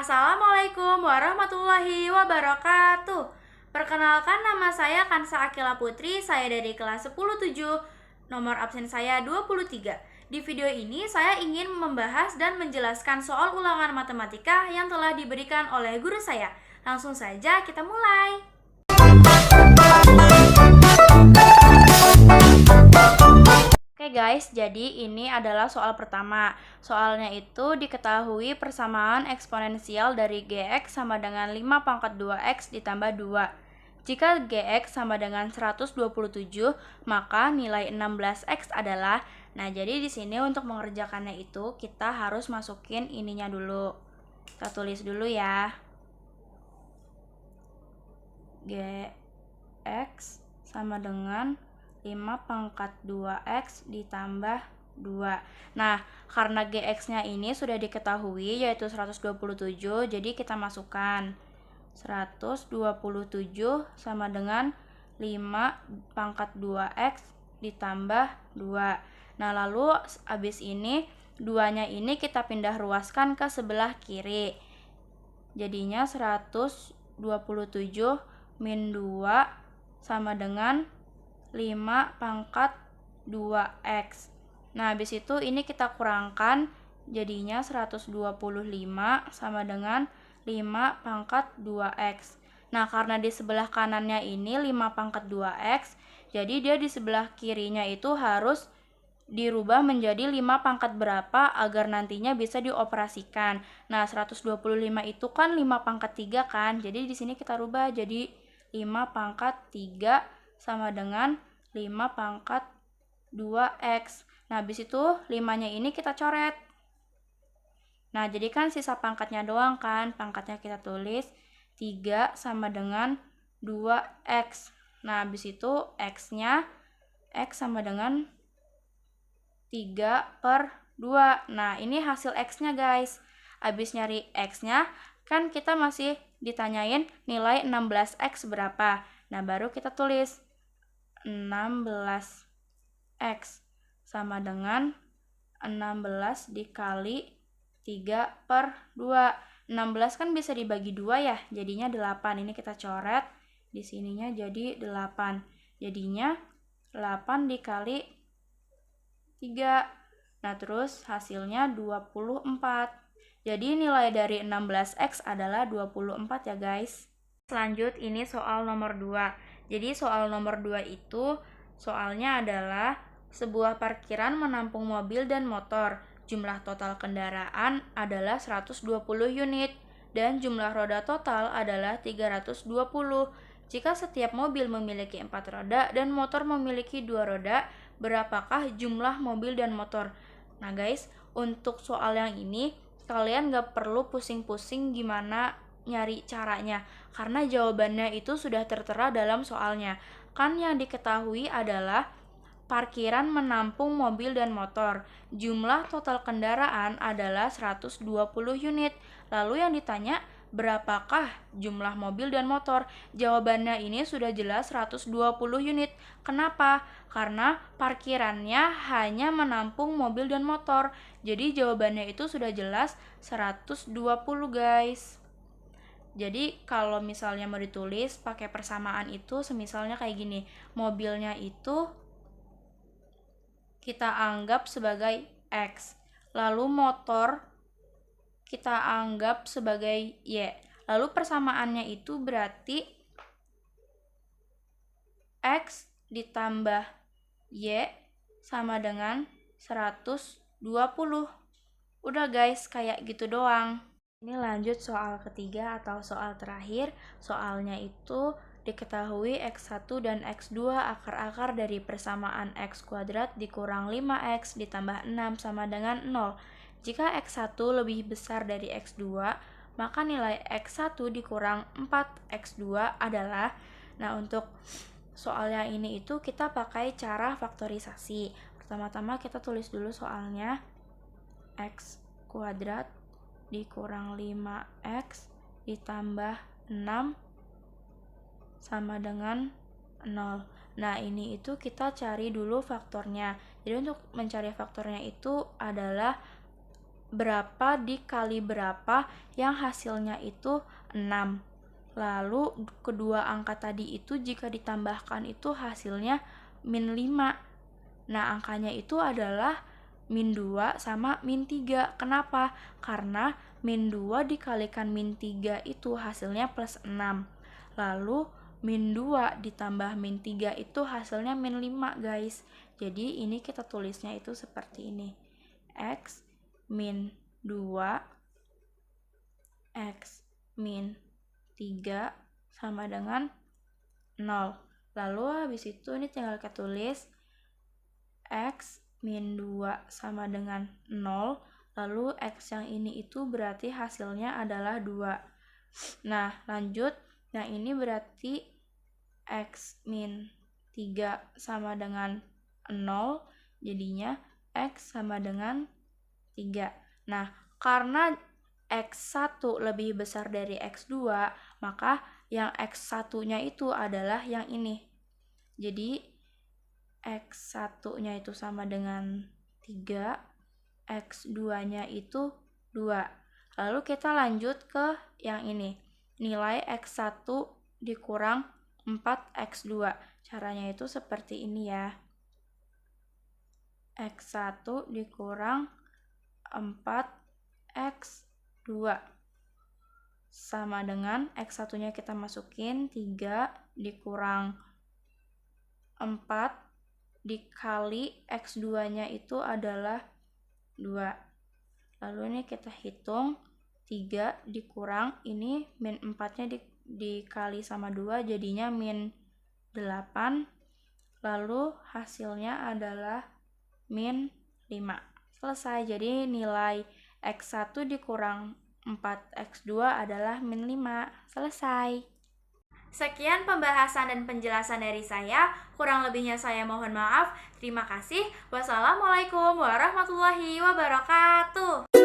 Assalamualaikum warahmatullahi wabarakatuh. Perkenalkan, nama saya Kansa Akila Putri, saya dari kelas 10-7, nomor absen saya 23. Di video ini saya ingin membahas dan menjelaskan soal ulangan matematika yang telah diberikan oleh guru saya. Langsung saja kita mulai. Oke guys, jadi ini adalah soal pertama. Soalnya itu diketahui persamaan eksponensial dari Gx sama dengan 5 pangkat 2x ditambah 2. Jika Gx sama dengan 127, maka nilai 16x adalah, nah jadi di sini untuk mengerjakannya itu kita harus masukin ininya dulu. Kita tulis dulu ya. Gx sama dengan 5 pangkat 2x ditambah 2. Nah, karena Gx-nya ini sudah diketahui yaitu 127, jadi kita masukkan 127 sama dengan 5 pangkat 2x ditambah 2. Nah, lalu habis ini 2-nya ini kita pindah ruaskan ke sebelah kiri. Jadinya 127 min 2 sama dengan 5 pangkat 2x. Nah, habis itu ini kita kurangkan, jadinya 125 sama dengan 5 pangkat 2x. Nah, karena di sebelah kanannya ini 5 pangkat 2x, jadi dia di sebelah kirinya itu harus dirubah menjadi 5 pangkat berapa agar nantinya bisa dioperasikan. Nah, 125 itu kan 5 pangkat 3 kan, jadi di sini kita rubah jadi 5 pangkat 3 sama dengan 5 pangkat 2x. Nah, habis itu 5-nya ini kita coret. Nah, jadi kan sisa pangkatnya doang kan. Pangkatnya kita tulis 3 sama dengan 2x. Nah, habis itu x-nya, x sama dengan 3 per 2. Nah, ini hasil x-nya guys. Habis nyari x-nya, kan kita masih ditanyain nilai 16x berapa. Nah, baru kita tulis 16x sama dengan 16 dikali 3 per 2. 16 kan bisa dibagi 2 ya, jadinya 8. Ini kita coret, di sininya jadi 8. Jadinya 8 dikali 3. Nah, terus hasilnya 24. Jadi nilai dari 16x adalah 24 ya guys. Selanjut ini soal nomor 2. Jadi soal nomor 2 itu soalnya adalah sebuah parkiran menampung mobil dan motor. Jumlah total kendaraan adalah 120 unit dan jumlah roda total adalah 320. Jika setiap mobil memiliki 4 roda dan motor memiliki 2 roda, berapakah jumlah mobil dan motor? Nah guys, untuk soal yang ini kalian gak perlu pusing-pusing gimana nyari caranya, karena jawabannya itu sudah tertera dalam soalnya. Kan yang diketahui adalah parkiran menampung mobil dan motor. Jumlah total kendaraan adalah 120 unit. Lalu yang ditanya, berapakah jumlah mobil dan motor? Jawabannya ini sudah jelas 120 unit. Kenapa? Karena parkirannya hanya menampung mobil dan motor. Jadi jawabannya itu sudah jelas 120 guys. Jadi kalau misalnya mau ditulis pakai persamaan itu semisalnya kayak gini. Mobilnya itu kita anggap sebagai X. Lalu motor kita anggap sebagai Y. Lalu persamaannya itu berarti X ditambah Y sama dengan 120. Udah guys, kayak gitu doang. Ini lanjut soal ketiga atau soal terakhir. Soalnya itu diketahui X1 dan X2 akar-akar dari persamaan X kuadrat dikurang 5X ditambah 6 sama dengan 0. Jika X1 lebih besar dari X2, maka nilai X1 dikurang 4X2 adalah, nah untuk soal yang ini itu kita pakai cara faktorisasi. Pertama-tama kita tulis dulu soalnya. X kuadrat dikurang 5x ditambah 6 sama dengan 0. Nah, ini itu kita cari dulu faktornya. Jadi untuk mencari faktornya itu adalah berapa dikali berapa yang hasilnya itu 6. Lalu kedua angka tadi itu jika ditambahkan itu hasilnya min 5. Nah, angkanya itu adalah min 2 sama min 3. Kenapa? Karena min 2 dikalikan min 3 itu hasilnya plus 6. Lalu min 2 ditambah min 3 itu hasilnya min 5, guys. Jadi ini kita tulisnya itu seperti ini. X min 2 X min 3 sama dengan 0. Lalu habis itu ini tinggal kita tulis X min 2 sama dengan 0. Lalu X yang ini itu berarti hasilnya adalah 2. Nah, lanjut. Nah, ini berarti X min 3 sama dengan 0. Jadinya X sama dengan 3. Nah, karena X1 lebih besar dari X2, maka yang X1-nya itu adalah yang ini. Jadi, X1-nya itu sama dengan 3, X2-nya itu 2. Lalu kita lanjut ke yang ini. Nilai X1 dikurang 4X2. Caranya itu seperti ini ya. X1 dikurang 4X2 sama dengan X1-nya kita masukin 3 dikurang 4 dikali X2-nya itu adalah 2. Lalu ini kita hitung 3 dikurang ini min 4-nya dikali sama 2 jadinya min 8. Lalu hasilnya adalah min 5. Selesai. Jadi nilai X1 dikurang 4X2 adalah min 5. Selesai. Sekian pembahasan dan penjelasan dari saya. Kurang lebihnya saya mohon maaf. Terima kasih. Wassalamualaikum warahmatullahi wabarakatuh.